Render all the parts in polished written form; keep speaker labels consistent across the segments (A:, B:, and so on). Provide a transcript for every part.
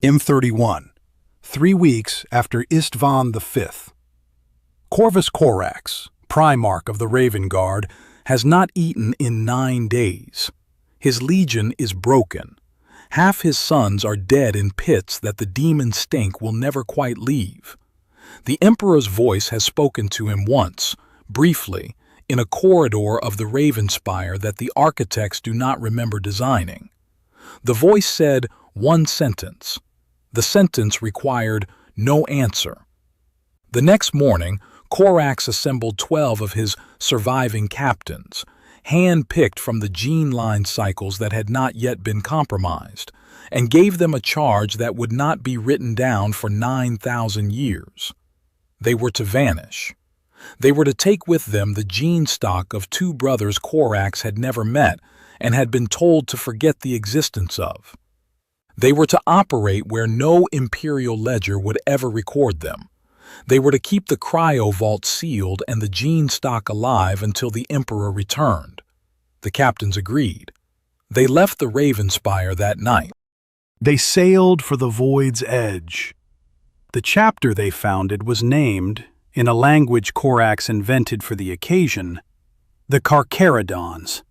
A: M31, 3 weeks after Istvaan V. Corvus Corax, Primarch of the Raven Guard, has not eaten in 9 days. His legion is broken. Half his sons are dead in pits that the daemon-stink will never quite leave. The Emperor's voice has spoken to him once, briefly, in a corridor of the Ravenspire that the architects do not remember designing. The voice said one sentence. The sentence required no answer. The next morning, Corax assembled 12 of his surviving captains, hand-picked from the gene line cycles that had not yet been compromised, and gave them a charge that would not be written down for 9,000 years. They were to vanish. They were to take with them the gene stock of 2 brothers Corax had never met and had been told to forget the existence of. They were to operate where no Imperial ledger would ever record them. They were to keep the cryo-vault sealed and the gene stock alive until the Emperor returned. The captains agreed. They left the Ravenspire that night.
B: They sailed for the void's edge. The chapter they founded was named, in a language Corax invented for the occasion, the Carcharodons,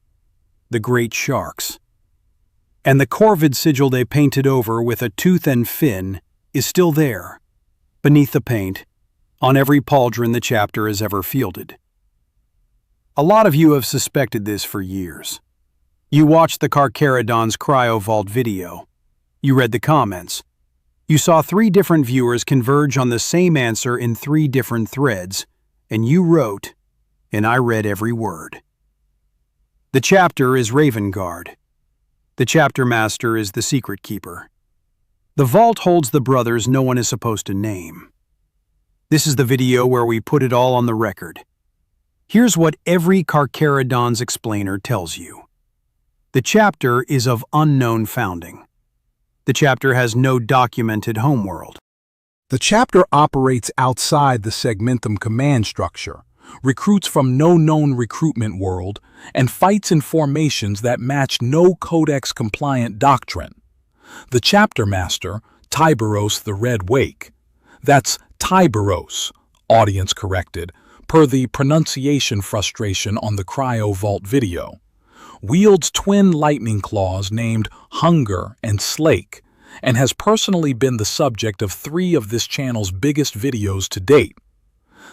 B: the great sharks. And the Corvid sigil they painted over with a tooth and fin is still there, beneath the paint, on every pauldron the chapter has ever fielded. A lot of you have suspected this for years. You watched the Carcharodons cryo-vault video. You read the comments. You saw 3 different viewers converge on the same answer in 3 different threads, and you wrote, and I read every word. The chapter is Raven Guard. The chapter master is the secret keeper. The vault holds the brothers no one is supposed to name. This is the video where we put it all on the record. Here's what every Carcharodons explainer tells you. The chapter is of unknown founding. The chapter has no documented homeworld.
A: The chapter operates outside the segmentum command structure, recruits from no known recruitment world, and fights in formations that match no codex-compliant doctrine. The chapter master, Tyberos the Red Wake, that's Tyberos, audience corrected, per the pronunciation frustration on the cryo-vault video, wields twin lightning claws named Hunger and Slake, and has personally been the subject of 3 of this channel's biggest videos to date.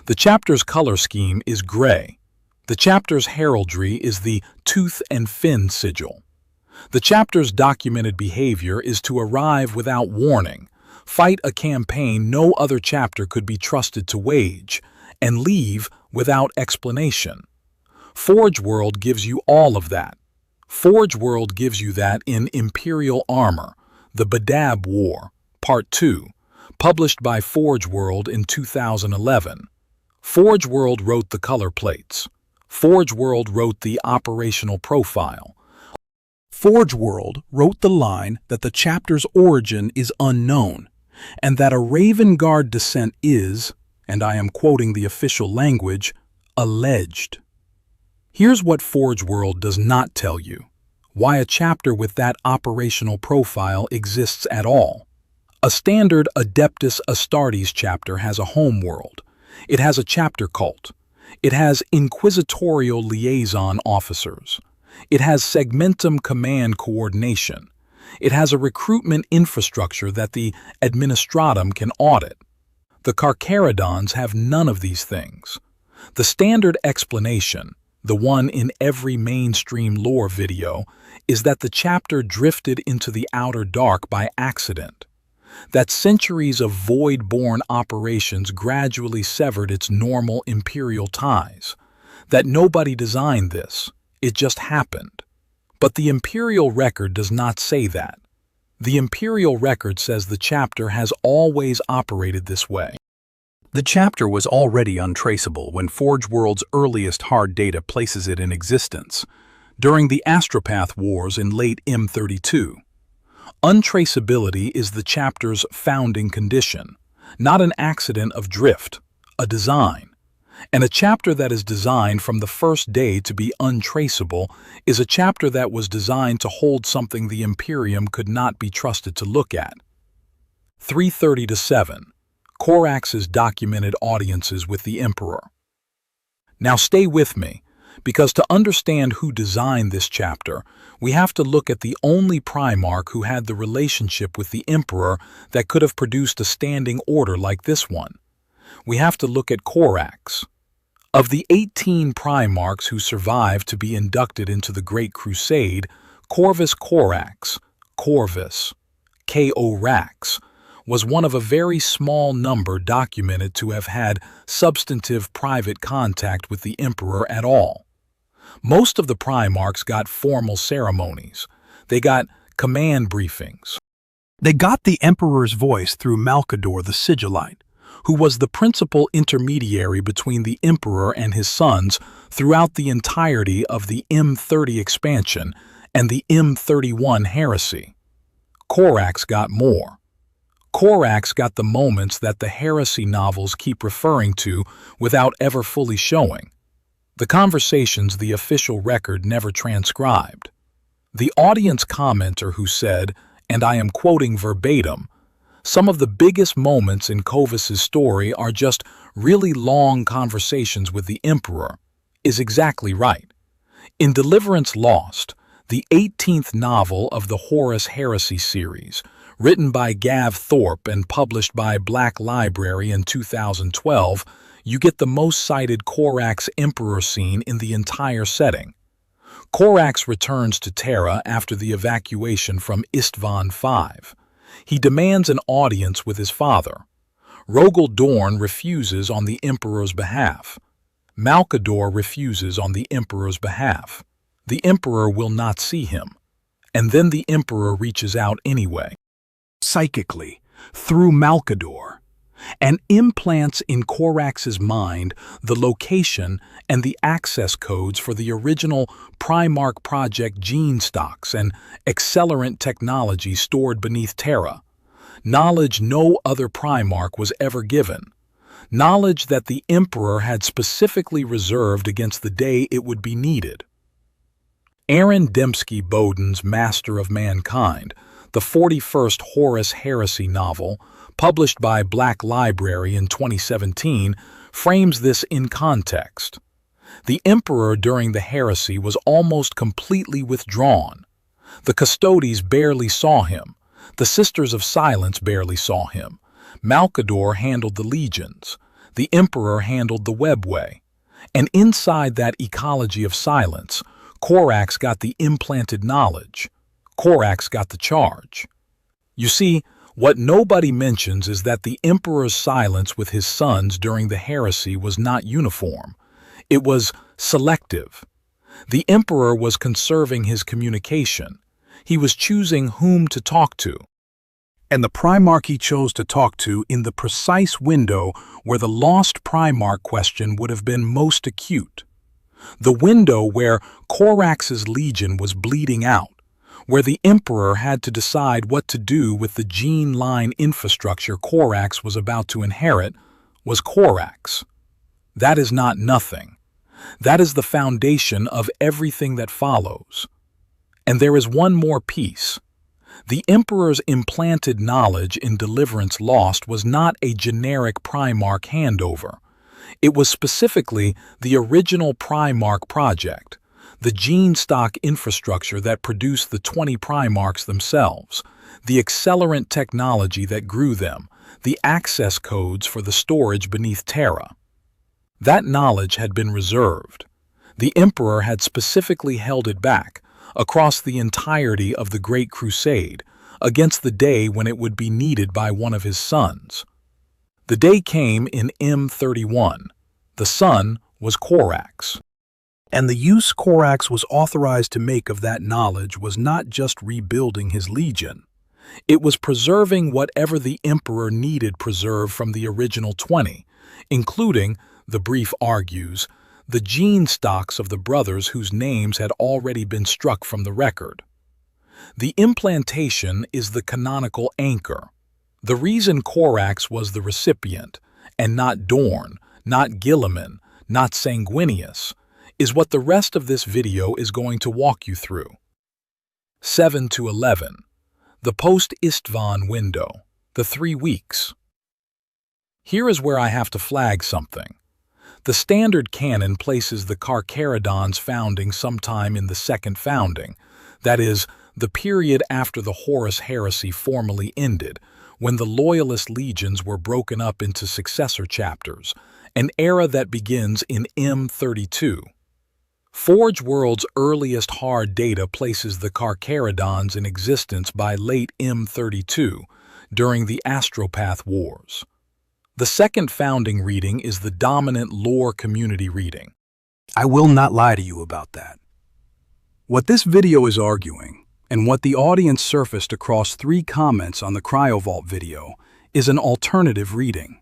A: The chapter's color scheme is gray. The chapter's heraldry is the tooth and fin sigil. The chapter's documented behavior is to arrive without warning, fight a campaign no other chapter could be trusted to wage, and leave without explanation. Forge World gives you all of that. Forge World gives you that in Imperial Armor, The Badab War, Part 2, published by Forge World in 2011. Forge World wrote the color plates. Forge World wrote the operational profile. Forge World wrote the line that the chapter's origin is unknown, and that a Raven Guard descent is, and I am quoting the official language, alleged. Here's what Forge World does not tell you: why a chapter with that operational profile exists at all. A standard Adeptus Astartes chapter has a homeworld. It has a chapter cult. It has inquisitorial liaison officers. It has segmentum command coordination. It has a recruitment infrastructure that the administratum can audit. The Carcharodons have none of these things. The standard explanation, the one in every mainstream lore video, is that the chapter drifted into the outer dark by accident. That centuries of void-born operations gradually severed its normal Imperial ties. That nobody designed this, it just happened. But the Imperial record does not say that. The Imperial record says the chapter has always operated this way. The chapter was already untraceable when Forge World's earliest hard data places it in existence, during the Astropath Wars in late M32. Untraceability is the chapter's founding condition, not an accident of drift, a design. And a chapter that is designed from the first day to be untraceable is a chapter that was designed to hold something the Imperium could not be trusted to look at: 330-7. Corax's documented audiences with the Emperor. Now stay with me, because to understand who designed this chapter, we have to look at the only Primarch who had the relationship with the Emperor that could have produced a standing order like this one. We have to look at Corax. Of the 18 Primarchs who survived to be inducted into the Great Crusade, Corvus Corax, Corvus, Corax, was one of a very small number documented to have had substantive private contact with the Emperor at all. Most of the Primarchs got formal ceremonies. They got command briefings.
B: They got the Emperor's voice through Malcador the Sigillite,
A: who was the principal intermediary between the Emperor and his sons throughout the entirety of the M30 expansion and the M31 heresy. Corax got more. Corax got the moments that the heresy novels keep referring to without ever fully showing. The conversations the official record never transcribed. The audience commenter who said, and I am quoting verbatim, "Some of the biggest moments in Corvus's story are just really long conversations with the Emperor," is exactly right. In Deliverance Lost, the 18th novel of the Horus Heresy series, written by Gav Thorpe and published by Black Library in 2012, you get the most cited Corax Emperor scene in the entire setting. Corax returns to Terra after the evacuation from Istvaan V. He demands an audience with his father. Rogel Dorn refuses on the Emperor's behalf. Malcador refuses on the Emperor's behalf. The Emperor will not see him. And then the Emperor reaches out anyway.
B: psychically, through Malcador, and implants in Corax's mind the location and the access codes for the original Primarch Project gene stocks and accelerant technology stored beneath Terra. Knowledge no other Primarch was ever given. Knowledge that the Emperor had specifically reserved against the day it would be needed. Aaron Dembski-Bowden's Master of Mankind, the 41st Horus Heresy novel, published by Black Library in 2017, frames this in context. The Emperor during the heresy was almost completely withdrawn. The Custodes barely saw him. The Sisters of Silence barely saw him. Malcador handled the legions. The Emperor handled the webway. And inside that ecology of silence, Corax got the implanted knowledge. Corax got the charge. You see, what nobody mentions is that the Emperor's silence with his sons during the heresy was not uniform. It was selective. The Emperor was conserving his communication. He was choosing whom to talk to. And the Primarch he chose to talk to in the precise window where the lost Primarch question would have been most acute. The window where Corax's legion was bleeding out, where the Emperor had to decide what to do with the gene line infrastructure Corax was about to inherit, was Corax. That is not nothing. That is the foundation of everything that follows. And there is one more piece. The Emperor's implanted knowledge in Deliverance Lost was not a generic Primarch handover. It was specifically the original Primarch project, the gene stock infrastructure that produced the 20 Primarchs themselves, the accelerant technology that grew them, the access codes for the storage beneath Terra. That knowledge had been reserved. The Emperor had specifically held it back across the entirety of the Great Crusade against the day when it would be needed by one of his sons. The day came in M31. The son was Corax. And the use Corax was authorized to make of that knowledge was not just rebuilding his legion. It was preserving whatever the Emperor needed preserved from the original 20, including, the brief argues, the gene stocks of the brothers whose names had already been struck from the record. The implantation is the canonical anchor. The reason Corax was the recipient, and not Dorn, not Guilliman, not Sanguinius, is what the rest of this video is going to walk you through. 7 to 11. The Post-Istvan window,
A: The 3 weeks. Here is where I have to flag something. The standard canon places the Carcharodons' founding sometime in the Second Founding, that is, the period after the Horus heresy formally ended, when the Loyalist legions were broken up into successor chapters, an era that begins in M32. Forge World's earliest hard data places the Carcharodons in existence by late M32, during the Astropath Wars. The second founding reading is the dominant lore community reading.
B: I will not lie to you about that. What this video is arguing, and what the audience surfaced across 3 comments on the cryo-vault video, is an alternative reading.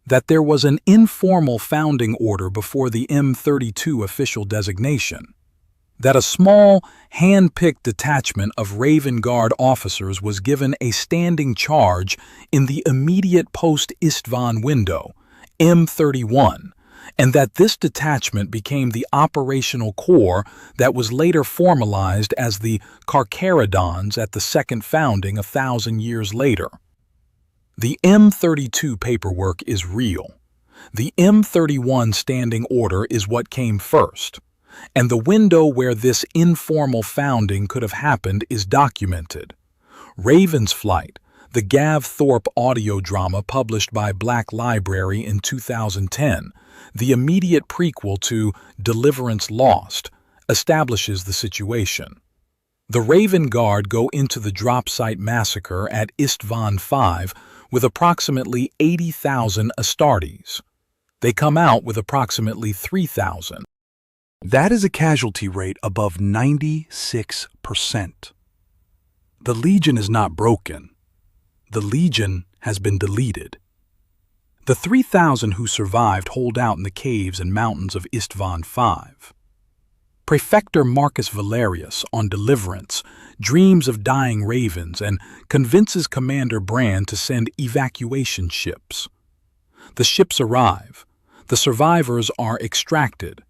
B: That there was an informal founding order before the M32 official designation. That a small, hand-picked detachment of Raven Guard officers was given a standing charge in the immediate Post-Istvan window, M31, and that this detachment became the operational core that was later formalized as the Carcharodons at the second founding 1,000 years later. The M32 paperwork is real. The M31 standing order is what came first, and the window where this informal founding could have happened is documented. Raven's Flight, the Gav Thorpe audio drama published by Black Library in 2010, the immediate prequel to Deliverance Lost, establishes the situation. The Raven Guard go into the drop site massacre at Istvaan V with approximately 80,000 Astartes. They come out with approximately 3,000. That is a casualty rate above 96%. The Legion is not broken. The Legion has been deleted. The 3,000 who survived hold out in the caves and mountains of Istvaan V. Prefector Marcus Valerius, on Deliverance, dreams of dying ravens and convinces Commander Brand to send evacuation ships. The ships arrive. The survivors are extracted.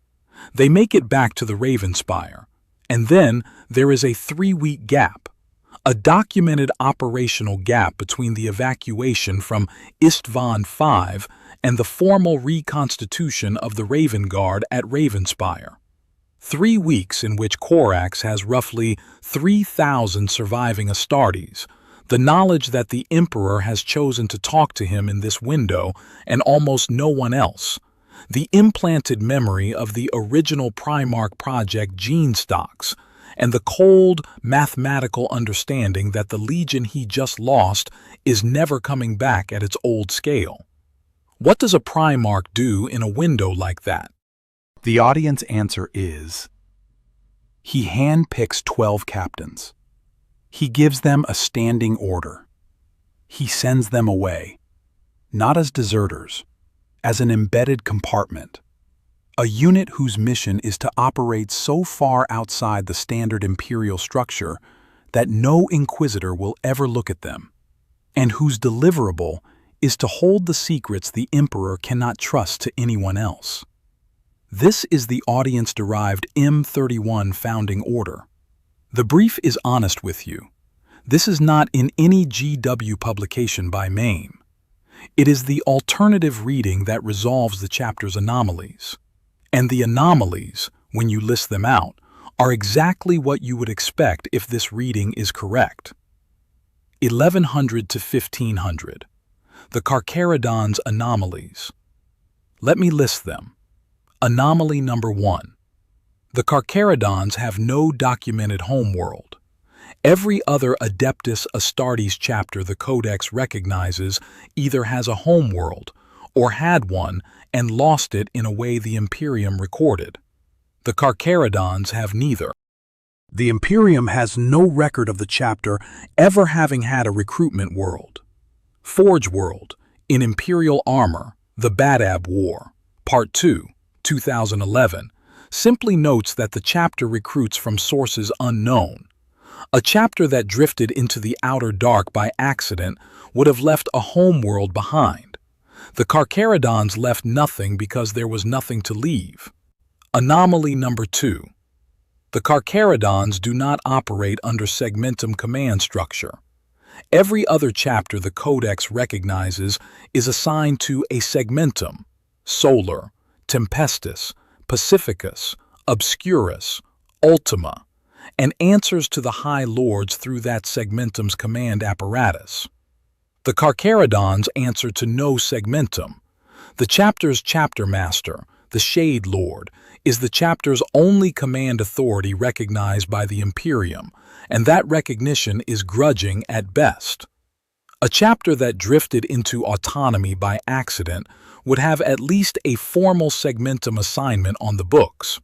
B: They make it back to the Ravenspire, and then there is a 3-week gap, a documented operational gap between the evacuation from Istvaan V and the formal reconstitution of the Raven Guard at Ravenspire. 3 weeks in which Corax has roughly 3,000 surviving Astartes, the knowledge that the Emperor has chosen to talk to him in this window and almost no one else, the implanted memory of the original Primarch project gene stocks, and the cold, mathematical understanding that the Legion he just lost is never coming back at its old scale. What does a Primarch do in a window like that?
C: The audience answer is, he handpicks 12 captains. He gives them a standing order. He sends them away, not as deserters, as an embedded compartment, a unit whose mission is to operate so far outside the standard Imperial structure that no Inquisitor will ever look at them, and whose deliverable is to hold the secrets the Emperor cannot trust to anyone else. This is the audience-derived M31 founding order. The brief is honest with you. This is not in any GW publication by MAME. It is the alternative reading that resolves the chapter's anomalies. And the anomalies, when you list them out, are exactly what you would expect if this reading is correct. 1100 to 1500. The Carcharodons' anomalies. Let me list them. Anomaly number 1. The Carcharodons have no documented homeworld. Every other Adeptus Astartes chapter the Codex recognizes either has a homeworld or had one and lost it in a way the Imperium recorded. The Carcharodons have neither.
B: The Imperium has no record of the chapter ever having had a recruitment world.
A: Forge World, in Imperial Armor, The Badab War, Part 2, 2011, simply notes that the chapter recruits from sources unknown. A chapter that drifted into the outer dark by accident would have left a homeworld behind. The Carcharodons left nothing because there was nothing to leave. Anomaly number 2. The Carcharodons do not operate under segmentum command structure. Every other chapter the Codex recognizes is assigned to a segmentum: Solar, Tempestus, Pacificus, Obscurus, Ultima, and answers to the High Lords through that segmentum's command apparatus. The Carcharodons answer to no segmentum. The chapter's chapter master, the Shade Lord, is the chapter's only command authority recognized by the Imperium, and that recognition is grudging at best. A chapter that drifted into autonomy by accident would have at least a formal segmentum assignment on the books.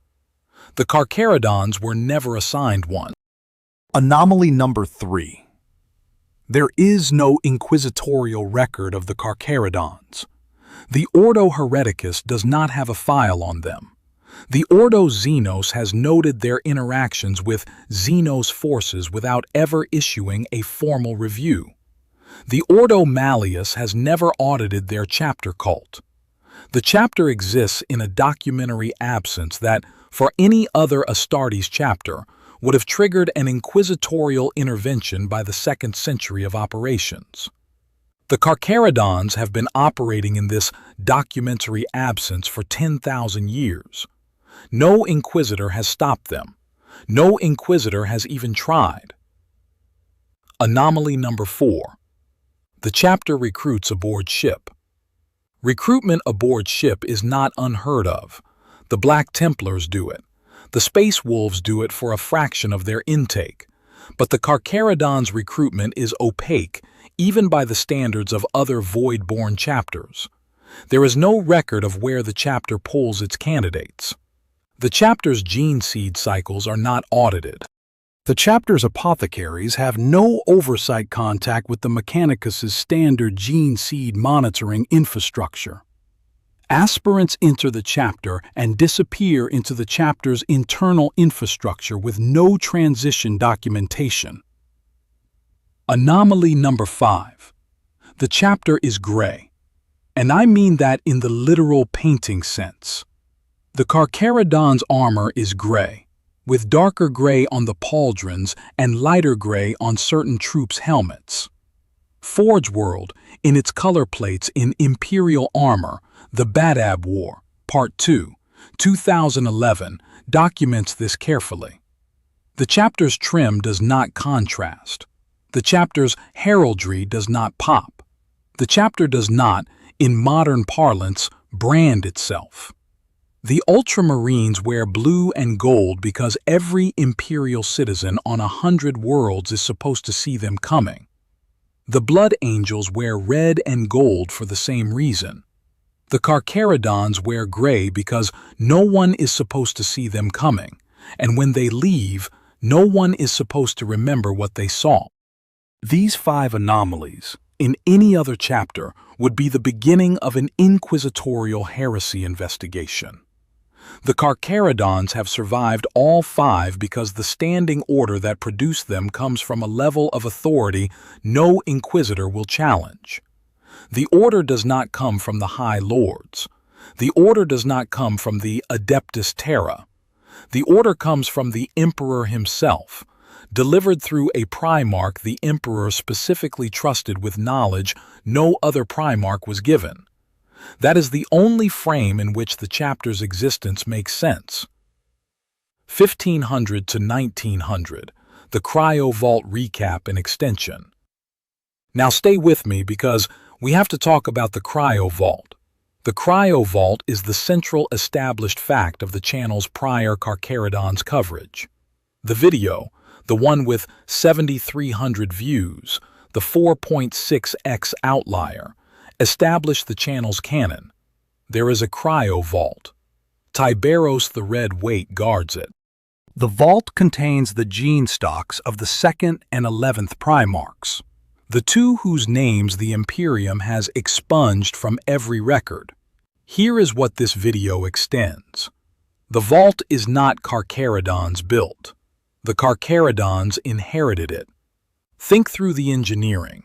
A: The Carcharodons were never assigned one.
C: Anomaly number 3. There is no inquisitorial record of the Carcharodons. The Ordo Hereticus does not have a file on them. The Ordo Xenos has noted their interactions with Xenos forces without ever issuing a formal review. The Ordo Malleus has never audited their chapter cult. The chapter exists in a documentary absence that, for any other Astartes chapter, would have triggered an inquisitorial intervention by the 2nd century of operations. The Carcharodons have been operating in this documentary absence for 10,000 years. No inquisitor has stopped them. No inquisitor has even tried. Anomaly number 4. The chapter recruits aboard ship. Recruitment aboard ship is not unheard of. The Black Templars do it. The Space Wolves do it for a fraction of their intake. But the Carcharodons' recruitment is opaque, even by the standards of other Void-born chapters. There is no record of where the chapter pulls its candidates. The chapter's gene seed cycles are not audited.
B: The chapter's apothecaries have no oversight contact with the Mechanicus's standard gene seed monitoring infrastructure. Aspirants enter the chapter and disappear into the chapter's internal infrastructure with no transition documentation. Anomaly number 5. The chapter is gray, and I mean that in the literal painting sense. The Carcharodons' armor is gray, with darker gray on the pauldrons and lighter gray on certain troops' helmets. Forge World, in its color plates in Imperial Armor, The Badab War, Part 2, 2011, documents this carefully. The chapter's trim does not contrast. The chapter's heraldry does not pop. The chapter does not, in modern parlance, brand itself. The Ultramarines wear blue and gold because every Imperial citizen on 100 worlds is supposed to see them coming. The Blood Angels wear red and gold for the same reason. The Carcharodons wear gray because no one is supposed to see them coming, and when they leave, no one is supposed to remember what they saw. These 5 anomalies, in any other chapter, would be the beginning of an inquisitorial heresy investigation. The Carcharodons have survived all 5 because the standing order that produced them comes from a level of authority no inquisitor will challenge. The order does not come from the High Lords. The order does not come from the Adeptus Terra. The order comes from the Emperor himself, delivered through a Primarch the Emperor specifically trusted with knowledge no other Primarch was given. That is the only frame in which the chapter's existence makes sense. 1500 to 1900, the cryo-vault recap and extension. Now stay with me because we have to talk about the cryo-vault. The cryo-vault is the central established fact of the channel's prior Carcharodons coverage. The video, the one with 7,300 views, the 4.6x outlier, established the channel's canon. There is a cryo-vault. Tiberos the Red Weight guards it. The vault contains the gene stocks of the 2nd and 11th Primarchs, the 2 whose names the Imperium has expunged from every record. Here is what this video extends. The vault is not Carcharodons built. The Carcharodons inherited it. Think through the engineering.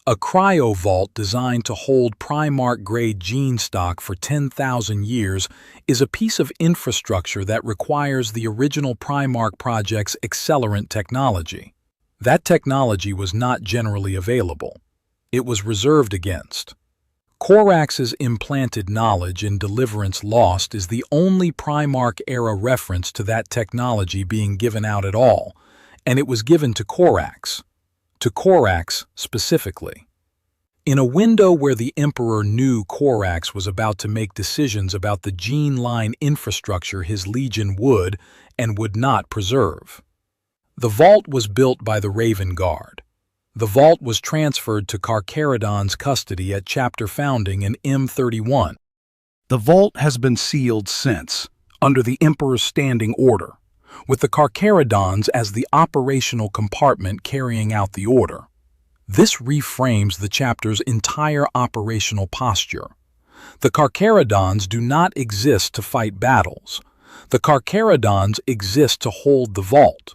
B: A cryo-vault designed to hold Primarch-grade gene stock for 10,000 years is a piece of infrastructure that requires the original Primarch project's accelerant technology.
A: That technology was not generally available. It was reserved against. Corax's implanted knowledge in Deliverance Lost is the only Primarch-era reference to that technology being given out at all, and it was given to Corax specifically. In a window where the Emperor knew Corax was about to make decisions about the gene line infrastructure his legion would and would not preserve. The vault was built by the Raven Guard. The vault was transferred to Carcharodons' custody at chapter founding in M31.
B: The vault has been sealed since, under the Emperor's standing order, with the Carcharodons as the operational compartment carrying out the order. This reframes the chapter's entire operational posture. The Carcharodons do not exist to fight battles. The Carcharodons exist to hold the vault.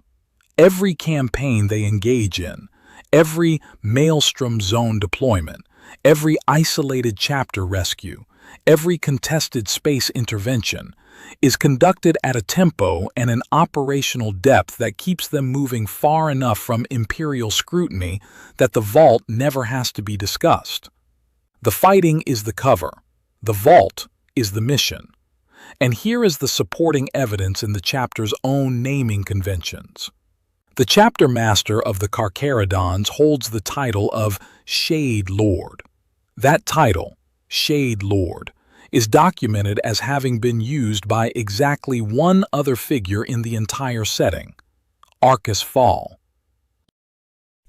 B: Every campaign they engage in, every Maelstrom Zone deployment, every isolated chapter rescue, every contested space intervention, is conducted at a tempo and an operational depth that keeps them moving far enough from Imperial scrutiny that the vault never has to be discussed. The fighting is the cover. The vault is the mission. And here is the supporting evidence in the chapter's own naming conventions. The chapter master of the Carcharodons holds the title of Shade Lord. That title, Shade Lord, is documented as having been used by exactly one other figure in the entire setting, Istvaan V,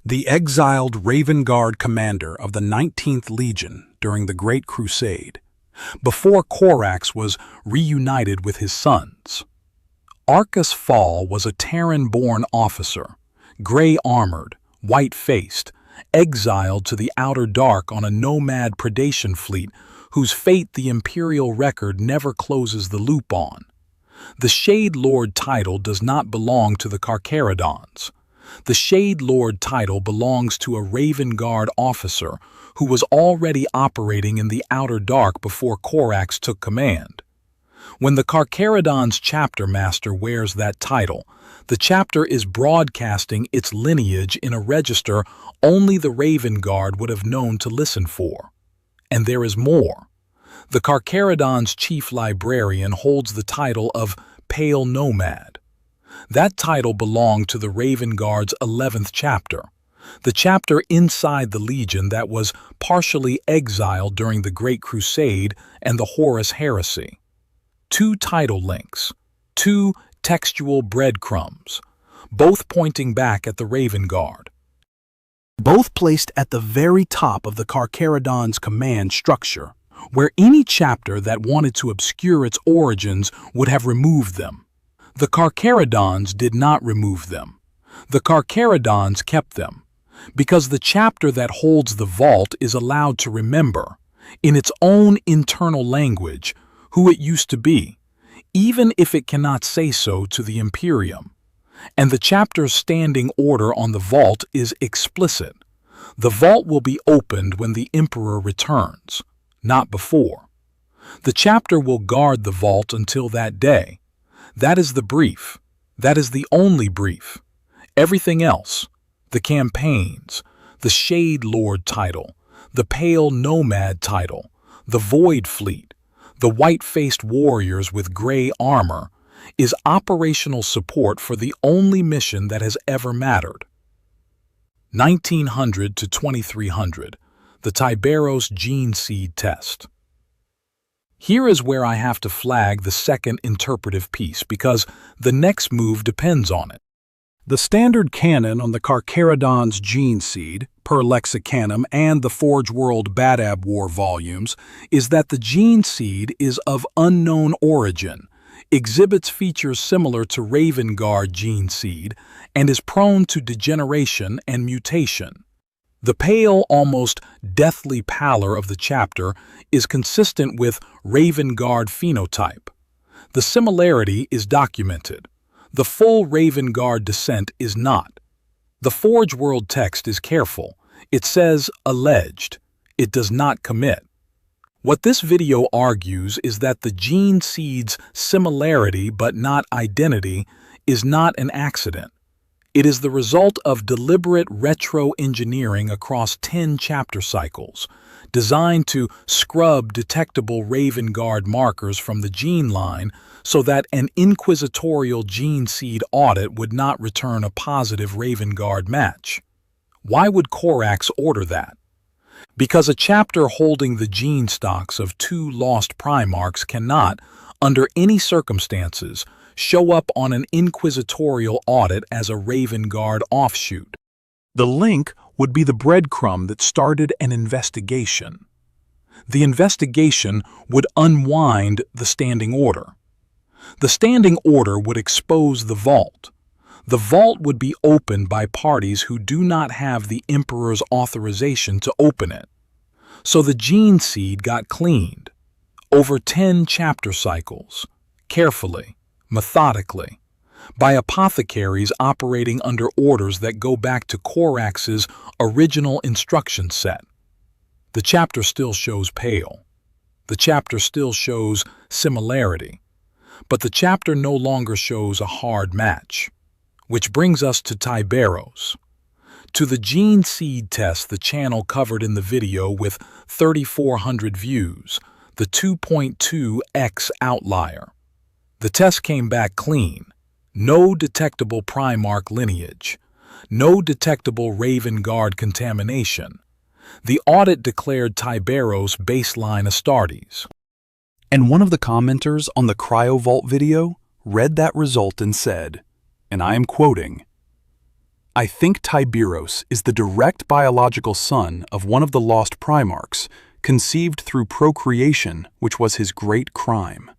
B: the exiled Raven Guard commander of the 19th Legion during the Great Crusade, before Corax was reunited with his sons. Istvaan V was a Terran-born officer, gray-armored, white-faced, exiled to the outer dark on a nomad predation fleet whose fate the Imperial record never closes the loop on. The Shade Lord title does not belong to the Carcharodons. The Shade Lord title belongs to a Raven Guard officer who was already operating in the outer dark before Corax took command. When the Carcharodons chapter master wears that title, the chapter is broadcasting its lineage in a register only the Raven Guard would have known to listen for. And there is more. The Carcharodons' chief librarian holds the title of Pale Nomad. That title belonged to the Raven Guard's 11th chapter, the chapter inside the Legion that was partially exiled during the Great Crusade and the Horus Heresy. Two title links, two textual breadcrumbs, both pointing back at the Raven Guard. Both placed at the very top of the Carcharodons' command structure, where any chapter that wanted to obscure its origins would have removed them. The Carcharodons did not remove them. The Carcharodons kept them, because the chapter that holds the vault is allowed to remember, in its own internal language, who it used to be, even if it cannot say so to the Imperium. And the chapter's standing order on the vault is explicit. The vault will be opened when the Emperor returns, not before. The chapter will guard the vault until that day. That is the brief. That is the only brief. Everything else, the campaigns, the Shade Lord title, the Pale Nomad title, the Void Fleet, the white-faced warriors with gray armor, is operational support for the only mission that has ever mattered. 1900 to 2300, the Tyberos gene seed test. Here is where I have to flag the second interpretive piece because the next move depends on it. The standard canon on the Carcharodons gene seed, per Lexicanum and the Forge World Badab War volumes, is that the gene seed is of unknown origin, exhibits features similar to Raven Guard gene seed, and is prone to degeneration and mutation. The pale, almost deathly pallor of the chapter is consistent with Raven Guard phenotype. The similarity is documented. The full Raven Guard descent is not. The Forge World text is careful. It says alleged. It does not commit. What this video argues is that the gene seed's similarity but not identity is not an accident.
A: It is the result of deliberate retro-engineering across 10 chapter cycles, designed to scrub detectable Raven Guard markers from the gene line so that an inquisitorial gene seed audit would not return a positive Raven Guard match. Why would Corax order that? Because a chapter holding the gene stocks of 2 lost Primarchs cannot, under any circumstances, show up on an inquisitorial audit as a Raven Guard offshoot.
C: The link would be the breadcrumb that started an investigation. The investigation would unwind the standing order. The standing order would expose the vault. The vault would be opened by parties who do not have the Emperor's authorization to open it. So the gene seed got cleaned, over 10 chapter cycles, carefully, methodically, by apothecaries operating under orders that go back to Corax's original instruction set. The chapter still shows pale. The chapter still shows similarity. But the chapter no longer shows a hard match. Which brings us to Tyberos. To the gene seed test the channel covered in the video with 3,400 views, the 2.2x outlier. The test came back clean. No detectable Primarch lineage. No detectable Raven Guard contamination. The audit declared Tyberos baseline Astartes.
B: And one of the commenters on the cryo-vault video read that result and said, and I am quoting, "I think Tyberos is the direct biological son of one of the lost Primarchs, conceived through procreation, which was his great crime."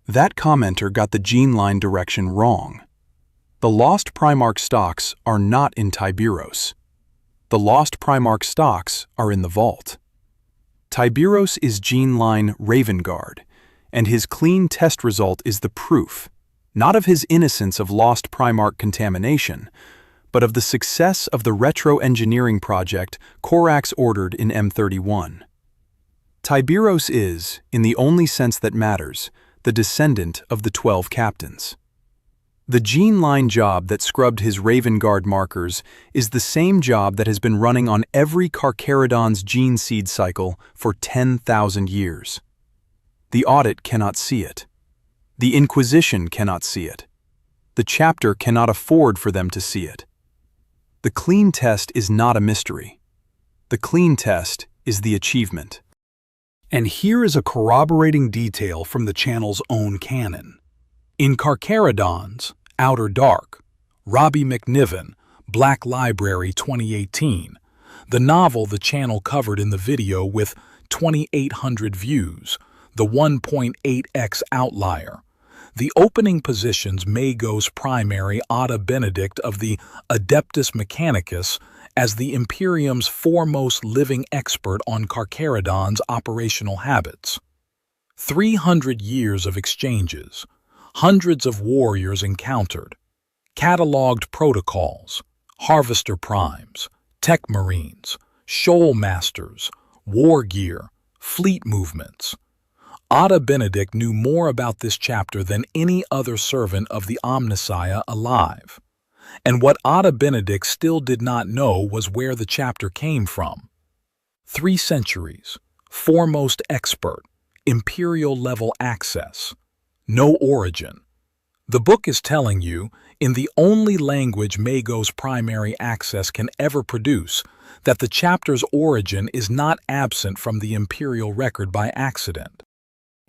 B: That commenter got the gene line direction wrong. The lost Primarch stocks are not in Tyberos. The lost Primarch stocks are in the vault. Tyberos is gene line Raven Guard, and his clean test result is the proof, not of his innocence of lost Primarch contamination, but of the success of the retro-engineering project Corax ordered in M31. Tyberos is, in the only sense that matters, the descendant of the 12 captains. The gene line job that scrubbed his Raven Guard markers is the same job that has been running on every Carcharodons gene seed cycle for 10,000 years. The audit cannot see it. The Inquisition cannot see it. The chapter cannot afford for them to see it. The clean test is not a mystery. The clean test is the achievement.
A: And here is a corroborating detail from the channel's own canon. In Carcharodons, Outer Dark, Robbie McNiven, Black Library 2018, the novel the channel covered in the video with 2,800 views, the 1.8x outlier, the opening positions Mago's primary Ada Benedict of the Adeptus Mechanicus as the Imperium's foremost living expert on Carcharodons' operational habits. 300 years of exchanges, hundreds of warriors encountered, cataloged protocols, harvester primes, tech marines, shoal masters, war gear, fleet movements. Ada Benedict knew more about this chapter than any other servant of the Omnissiah alive. And what Ada Benedict still did not know was where the chapter came from. 3 centuries, foremost expert, Imperial-level access, no origin. The book is telling you, in the only language Mago's primary access can ever produce, that the chapter's origin is not absent from the Imperial record by accident.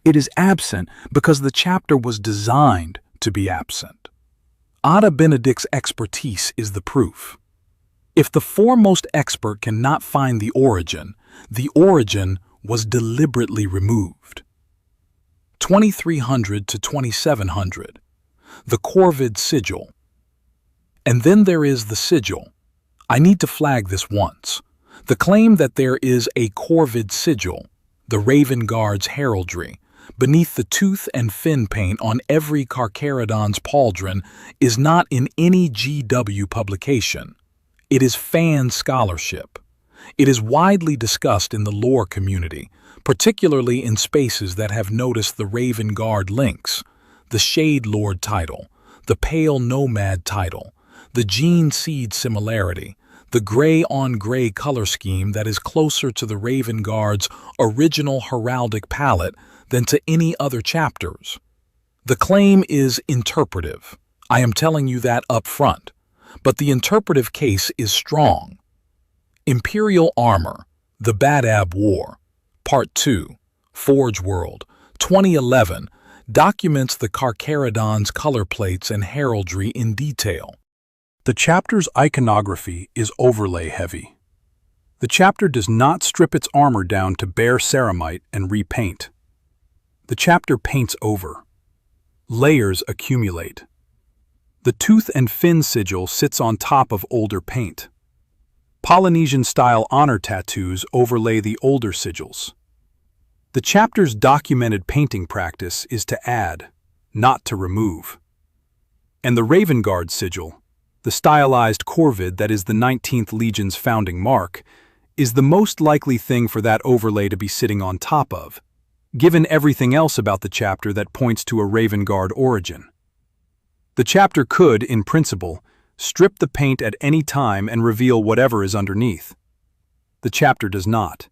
A: It is absent because the chapter was designed to be absent. Ada Benedict's expertise is the proof. If the foremost expert cannot find the origin was deliberately removed. 2,300 to 2,700, the Corvid sigil. And then there is the sigil. I need to flag this once. The claim that there is a Corvid sigil, the Raven Guard's heraldry, beneath the tooth and fin paint on every Carcharodons pauldron is not in any GW publication. It is fan scholarship. It is widely discussed in the lore community, particularly in spaces that have noticed the Raven Guard links, the Shade Lord title, the Pale Nomad title, the gene seed similarity, the gray-on-gray color scheme that is closer to the Raven Guard's original heraldic palette than to any other chapters. The claim is interpretive. I am telling you that up front. But the interpretive case is strong. Imperial Armor, The Badab War, Part 2, Forge World, 2011, documents the Carcharodons' color plates and heraldry in detail.
B: The chapter's iconography is overlay-heavy. The chapter does not strip its armor down to bare ceramite and repaint. The chapter paints over. Layers accumulate. The tooth and fin sigil sits on top of older paint. Polynesian-style honor tattoos overlay the older sigils. The chapter's documented painting practice is to add, not to remove. And the Raven Guard sigil, the stylized Corvid that is the 19th Legion's founding mark, is the most likely thing for that overlay to be sitting on top of, given everything else about the chapter that points to a Raven Guard origin. The chapter could, in principle, strip the paint at any time and reveal whatever is underneath. The chapter does not.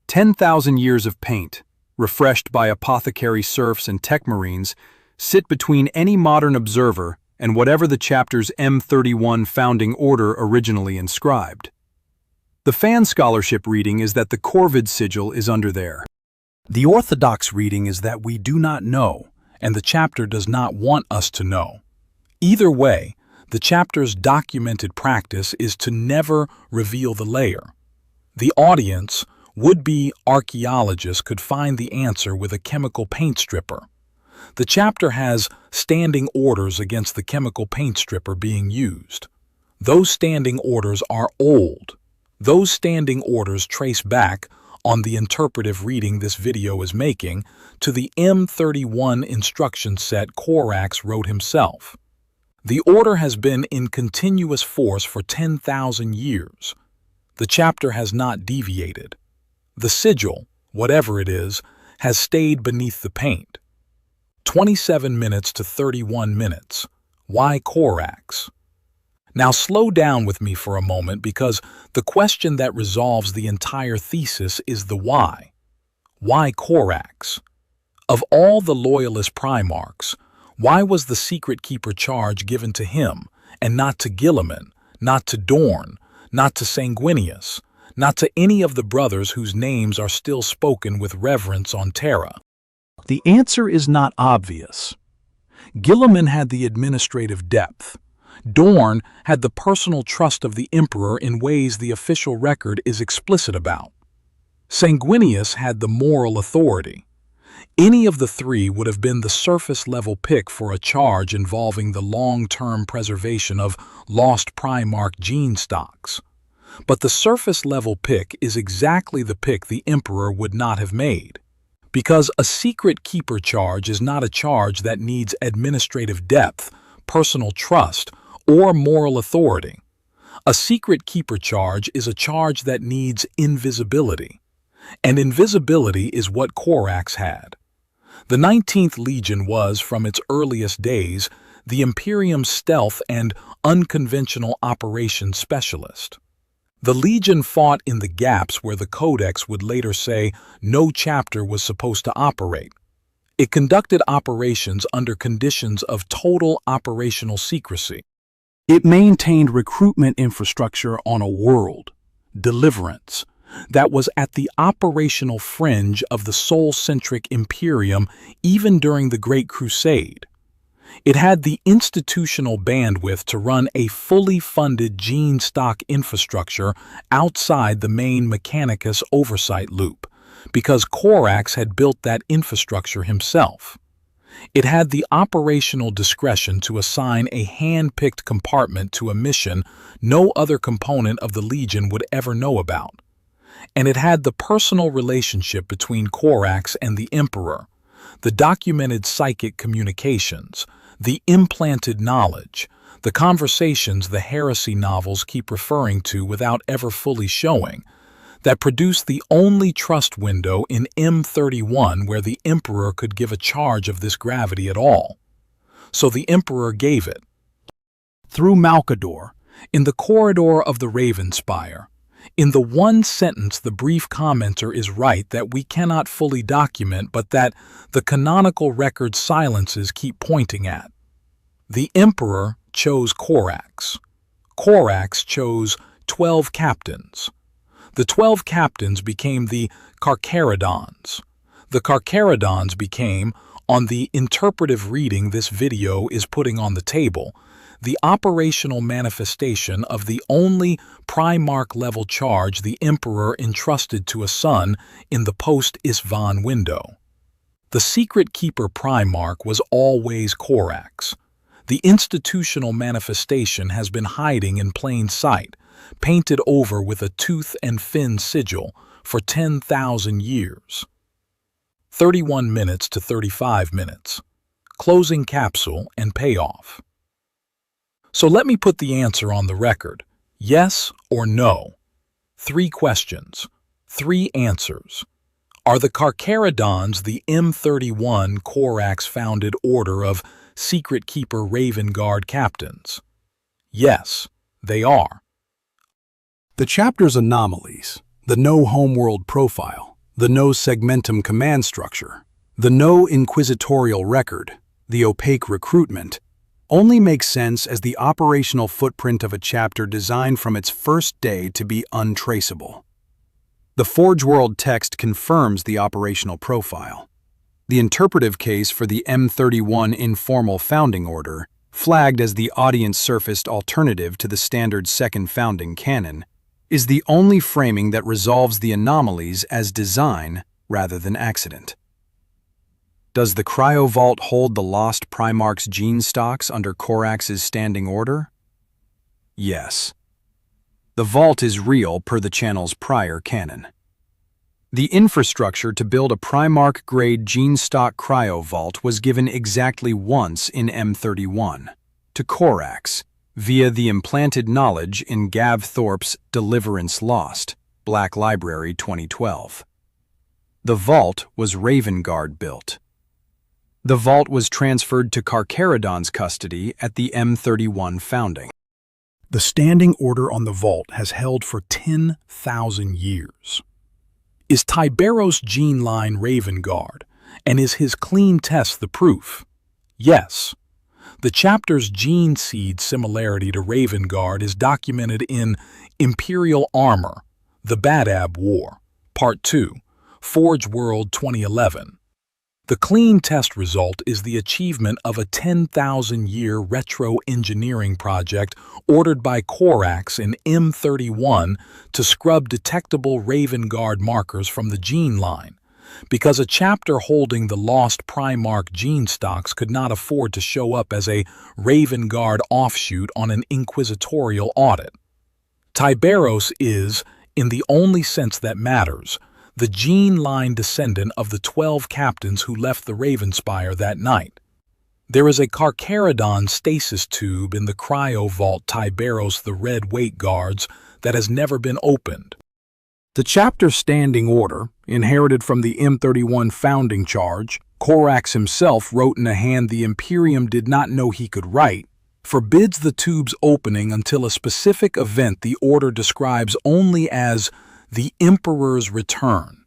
B: 10,000 years of paint, refreshed by apothecary serfs and tech marines, sit between any modern observer and whatever the chapter's M31 founding order originally inscribed. The fan scholarship reading is that the Corvid sigil is under there.
A: The orthodox reading is that we do not know, and the chapter does not want us to know. Either way, the chapter's documented practice is to never reveal the layer. The audience, would-be archaeologists, could find the answer with a chemical paint stripper. The chapter has standing orders against the chemical paint stripper being used. Those standing orders are old. Those standing orders trace back, on the interpretive reading this video is making, to the M31 instruction set Corax wrote himself. The order has been in continuous force for 10,000 years. The chapter has not deviated. The sigil, whatever it is, has stayed beneath the paint. 27 minutes to 31 minutes. Why Corax? Now slow down with me for a moment, because the question that resolves the entire thesis is the why. Why Corax? Of all the loyalist Primarchs, why was the secret keeper charge given to him, and not to Guilliman, not to Dorn, not to Sanguinius, not to any of the brothers whose names are still spoken with reverence on Terra?
B: The answer is not obvious.
A: Guilliman had the administrative depth. Dorn had the personal trust of the Emperor in ways the official record is explicit about. Sanguinius had the moral authority. Any of the three would have been the surface-level pick for a charge involving the long-term preservation of lost Primarch gene stocks. But the surface-level pick is exactly the pick the Emperor would not have made. Because a secret keeper charge is not a charge that needs administrative depth, personal trust, or moral authority. A secret keeper charge is a charge that needs invisibility. And invisibility is what Corax had. The 19th Legion was, from its earliest days, the Imperium's stealth and unconventional operations specialist. The Legion fought in the gaps where the Codex would later say no chapter was supposed to operate. It conducted operations under conditions of total operational secrecy.
B: It maintained recruitment infrastructure on a world, Deliverance, that was at the operational fringe of the soul-centric Imperium even during the Great Crusade. It had the institutional bandwidth to run a fully funded gene stock infrastructure outside the main Mechanicus oversight loop, because Corax had built that infrastructure himself. It had the operational discretion to assign a hand-picked compartment to a mission no other component of the Legion would ever know about. And it had the personal relationship between Corax and the Emperor, the documented psychic communications, the implanted knowledge, the conversations the heresy novels keep referring to without ever fully showing, that produced the only trust window in M31 where the Emperor could give a charge of this gravity at all. So the Emperor gave it. through Malcador,
A: in the corridor of the Ravenspire. In the one sentence, the brief commenter is right that we cannot fully document, but that the canonical record silences keep pointing at. The Emperor chose Corax. Corax chose 12 captains. The 12 captains became the Carcharodons. The Carcharodons became, on the interpretive reading this video is putting on the table, the operational manifestation of the only Primarch-level charge the Emperor entrusted to a son in the Post-Istvan window. The Secret Keeper Primarch was always Corax. The institutional manifestation has been hiding in plain sight, painted over with a tooth and fin sigil for 10,000 years. 31 minutes to 35 minutes. Closing capsule and payoff. So let me put the answer on the record. Yes or no? 3 questions. 3 answers. Are the Carcharodons the M31 Corax-founded order of Secret Keeper Raven Guard captains? Yes, they are.
B: The chapter's anomalies, the no homeworld profile, the no segmentum command structure, the no inquisitorial record, the opaque recruitment, only makes sense as the operational footprint of a chapter designed from its first day to be untraceable. The Forge World text confirms the operational profile. The interpretive case for the M31 informal founding order, flagged as the audience-surfaced alternative to the standard second founding canon, is the only framing that resolves the anomalies as design rather than accident. Does the cryo-vault hold the lost Primarchs gene stocks under Corax's standing order? Yes. The vault is real per the channel's prior canon. The infrastructure to build a Primarch-grade gene stock cryo-vault was given exactly once in M31, to Corax, via the implanted knowledge in Gav Thorpe's Deliverance Lost, Black Library 2012. The vault was Raven Guard built. The vault was transferred to Carcharodon's custody at the M31 founding.
A: The standing order on the vault has held for 10,000 years. Is Tiberos' gene line Raven Guard, and is his clean test the proof? Yes. The chapter's gene seed similarity to Raven Guard is documented in Imperial Armor, The Badab War, Part 2, Forge World 2011. The clean test result is the achievement of a 10,000-year retro-engineering project ordered by Corax in M31 to scrub detectable Raven Guard markers from the gene line, because a chapter holding the lost Primarch gene stocks could not afford to show up as a Raven Guard offshoot on an inquisitorial audit. Tiberos is, in the only sense that matters, the gene line descendant of the 12 captains who left the Ravenspire that night. There is a Carcharodon stasis tube in the cryo-vault Tiberos the Red Weight guards that has never been opened. The chapter's standing order, inherited from the M31 founding charge, Corax himself wrote in a hand the Imperium did not know he could write, forbids the tube's opening until a specific event the order describes only as the Emperor's return.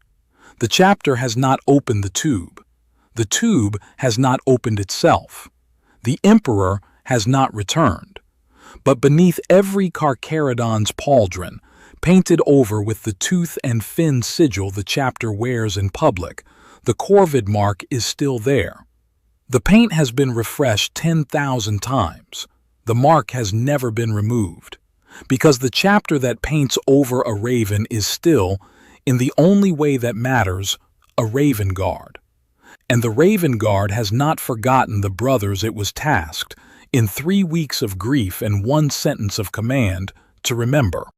A: The chapter has not opened the tube. The tube has not opened itself. The Emperor has not returned. But beneath every Carcharodon's pauldron, painted over with the tooth and fin sigil the chapter wears in public, the Corvid mark is still there. The paint has been refreshed 10,000 times. The mark has never been removed, because the chapter that paints over a raven is still, in the only way that matters, a Raven Guard. And the Raven Guard has not forgotten the brothers it was tasked, in 3 weeks of grief and 1 sentence of command, to remember.